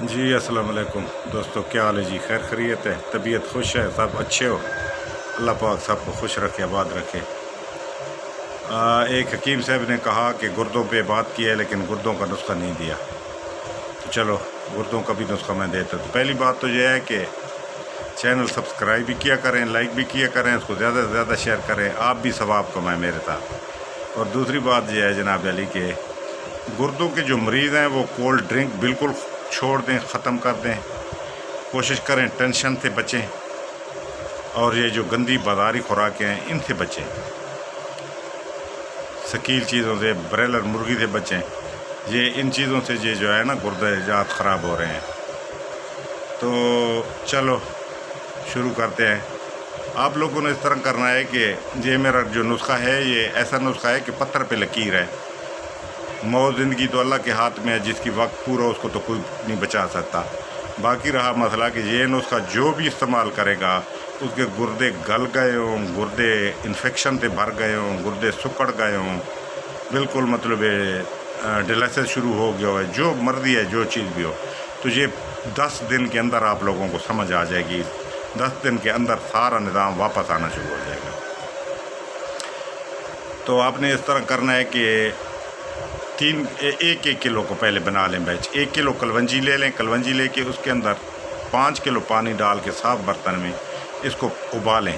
جی السلام علیکم دوستو، کیا حال ہے جی؟ خیر خیریت ہے؟ طبیعت خوش ہے؟ سب اچھے ہو؟ اللہ پاک سب کو خوش رکھے، آباد رکھے۔ ایک حکیم صاحب نے کہا کہ گردوں پہ بات کی ہے لیکن گردوں کا نسخہ نہیں دیا، تو چلو گردوں کا بھی نسخہ میں دیتا ہوں۔ تو پہلی بات تو یہ ہے کہ چینل سبسکرائب بھی کیا کریں، لائک بھی کیا کریں، اس کو زیادہ سے زیادہ شیئر کریں، آپ بھی ثواب کمائیں میرے ساتھ۔ اور دوسری بات یہ ہے جناب علی کہ گردوں کے جو مریض ہیں وہ کولڈ ڈرنک بالکل چھوڑ دیں، ختم کر دیں، کوشش کریں ٹینشن سے بچیں، اور یہ جو گندی بازاری خوراکیں ہیں ان سے بچیں، ثقیل چیزوں سے، برائلر مرغی سے بچیں۔ یہ ان چیزوں سے یہ جو ہے نا گردے جات خراب ہو رہے ہیں۔ تو چلو شروع کرتے ہیں۔ آپ لوگوں نے اس طرح کرنا ہے کہ یہ میرا جو نسخہ ہے یہ ایسا نسخہ ہے کہ پتھر پہ لکیر ہے۔ موت زندگی تو اللہ کے ہاتھ میں ہے، جس کی وقت پورا اس کو تو کوئی نہیں بچا سکتا۔ باقی رہا مسئلہ کہ یہ نسخہ جو بھی استعمال کرے گا اس کے گردے گل گئے ہوں، گردے انفیکشن سے بھر گئے ہوں، گردے سکڑ گئے ہوں، بالکل مطلب ڈیلیسس شروع ہو گیا ہو، جو مرضی ہے جو چیز بھی ہو، تو یہ 10 دن کے اندر آپ لوگوں کو سمجھ آ جائے گی۔ 10 دن کے اندر سارا نظام واپس آنا شروع ہو جائے گا۔ تو آپ نے اس طرح کرنا ہے کہ ایک کلو کو پہلے بنا لیں بیچ۔ 1 کلو کلونجی لے لیں، کلونجی لے کے اس کے اندر 5 کلو پانی ڈال کے صاف برتن میں اس کو ابالیں۔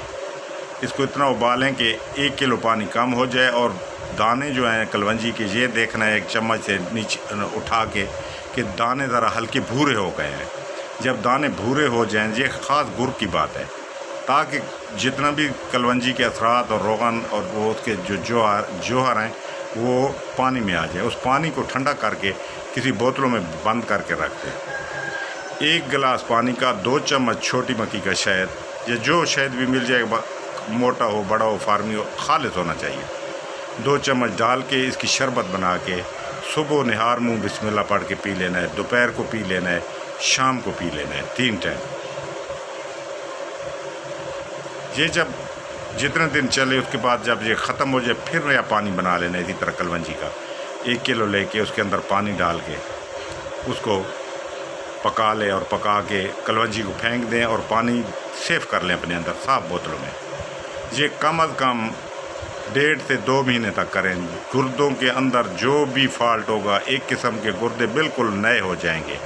اس کو اتنا ابالیں کہ 1 کلو پانی کم ہو جائے، اور دانے جو ہیں کلونجی کے یہ دیکھنا ہے ایک چمچ سے نیچے اٹھا کے کہ دانے ذرا ہلکے بھورے ہو گئے ہیں۔ جب دانے بھورے ہو جائیں، یہ خاص گر کی بات ہے، تاکہ جتنا بھی کلونجی کے اثرات اور روغن اور وہ اس کے جو جوہر ہیں وہ پانی میں آ جائے۔ اس پانی کو ٹھنڈا کر کے کسی بوتلوں میں بند کر کے رکھ دیں۔ 1 گلاس پانی کا 2 چمچ چھوٹی مکی کا شہد، یا جو شہد بھی مل جائے، موٹا ہو، بڑا ہو، فارمی ہو، خالص ہونا چاہیے، 2 چمچ ڈال کے اس کی شربت بنا کے صبح نہار منہ بسم اللہ پڑھ کے پی لینا ہے، دوپہر کو پی لینا ہے، شام کو پی لینا ہے، 3 ٹائم۔ یہ جب جتنے دن چلے اس کے بعد جب یہ ختم ہو جائے پھر نیا پانی بنا لینا ہے اسی طرح کلونجی کا۔ 1 کلو لے کے اس کے اندر پانی ڈال کے اس کو پکا لیں، اور پکا کے کلونجی کو پھینک دیں اور پانی سیو کر لیں اپنے اندر صاف بوتلوں میں۔ یہ کم از کم 1.5 سے 2 مہینے تک کریں۔ گردوں کے اندر جو بھی فالٹ ہوگا، ایک قسم کے گردے بالکل نئے ہو جائیں گے،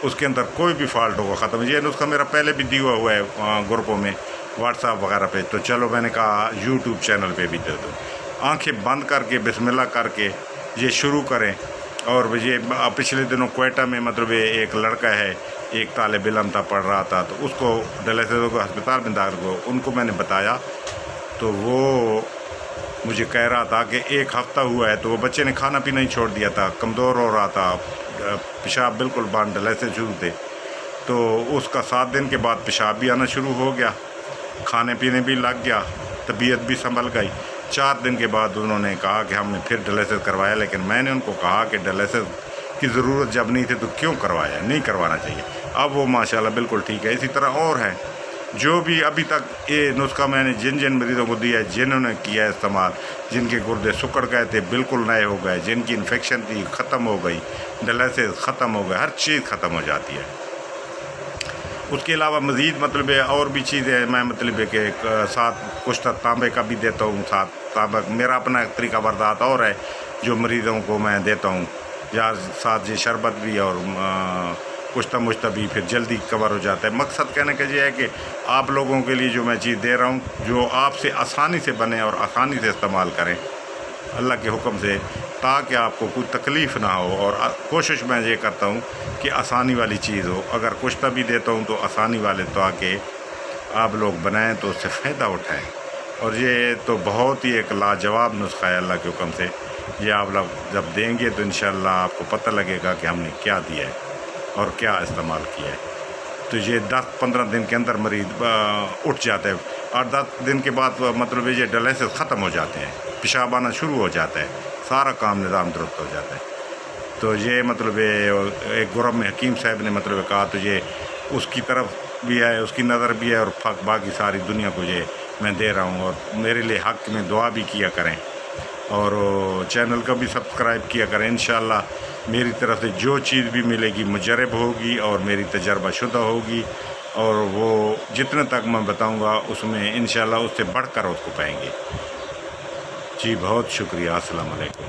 اس کے اندر کوئی بھی فالٹ ہوگا ختم۔ یہ نسخہ میرا پہلے بھی دیا ہوا ہے گروپوں میں، واٹس ایپ وغیرہ پہ، تو چلو میں نے کہا یوٹیوب چینل پہ بھی دے دوں۔ آنکھیں بند کر کے بسم اللہ کر کے یہ شروع کریں۔ اور یہ پچھلے دنوں کوئٹہ میں مطلب ایک لڑکا ہے، ایک طالب علم تھا، پڑھ رہا تھا، تو اس کو ڈیلیسس کو ہسپتال میں داخل کو ان کو میں نے بتایا، تو وہ مجھے کہہ رہا تھا کہ 1 ہفتہ ہوا ہے، تو وہ بچے نے کھانا پینا ہی چھوڑ دیا تھا، کمزور ہو رہا تھا، پیشاب بالکل بند، ڈیلیسس شروع تھے، تو اس کا 7 دن کے بعد پیشاب بھی آنا شروع ہو گیا، کھانے پینے بھی لگ گیا، طبیعت بھی سنبھل گئی۔ 4 دن کے بعد انہوں نے کہا کہ ہم نے پھر ڈیلیسس کروایا، لیکن میں نے ان کو کہا کہ ڈیلیسس کی ضرورت جب نہیں تھی تو کیوں کروایا، نہیں کروانا چاہیے۔ اب وہ ماشاءاللہ بالکل ٹھیک ہے۔ اسی طرح اور ہیں جو بھی ابھی تک یہ نسخہ میں نے جن مریضوں کو دیا ہے، جنہوں نے کیا ہے استعمال، جن کے گردے سکڑ گئے تھے بالکل نئے ہو گئے، جن کی انفیکشن تھی ختم ہو گئی، ڈیلیسس ختم ہو گئے، ہر چیز ختم ہو جاتی ہے۔ اس کے علاوہ مزید مطلب ہے اور بھی چیزیں میں مطلب ہے کہ ساتھ کچھ تانبے کا بھی دیتا ہوں، ساتھ تانبا میرا اپنا طریقہ برداشت اور ہے جو مریضوں کو میں دیتا ہوں، یا ساتھ یہ شربت بھی اور کشتہ مشتہ بھی پھر جلدی کور ہو جاتا ہے۔ مقصد کہنے کا یہ ہے کہ آپ لوگوں کے لیے جو میں چیز دے رہا ہوں جو آپ سے آسانی سے بنے اور آسانی سے استعمال کریں اللہ کے حکم سے، تاکہ آپ کو کوئی تکلیف نہ ہو، اور کوشش میں یہ کرتا ہوں کہ آسانی والی چیز ہو۔ اگر کشتہ بھی دیتا ہوں تو آسانی والے، تاکہ آپ لوگ بنائیں تو اس سے فائدہ اٹھائیں۔ اور یہ تو بہت ہی ایک لاجواب نسخہ ہے اللہ کے حکم سے، یہ آپ لوگ جب دیں گے تو انشاءاللہ آپ کو پتہ لگے گا کہ ہم نے کیا دیا ہے اور کیا استعمال کیا ہے۔ تو یہ 10-15 دن کے اندر مریض اٹھ جاتا ہے، اور 10 دن کے بعد مطلب یہ ڈیلیسس ختم ہو جاتے ہیں، پیشاب آنا شروع ہو جاتا ہے، سارا کام نظام درست ہو جاتا ہے۔ تو یہ مطلب ایک گروپ میں حکیم صاحب نے مطلب کہا، تو یہ اس کی طرف بھی ہے، اس کی نظر بھی ہے، اور باقی ساری دنیا کو یہ میں دے رہا ہوں۔ اور میرے لیے حق میں دعا بھی کیا کریں، اور چینل کو بھی سبسکرائب کیا کریں۔ انشاءاللہ میری طرف سے جو چیز بھی ملے گی مجرب ہوگی اور میری تجربہ شدہ ہوگی، اور وہ جتنے تک میں بتاؤں گا اس میں انشاءاللہ اس سے بڑھ کر اس کو پائیں گے۔ جی بہت شکریہ، السلام علیکم۔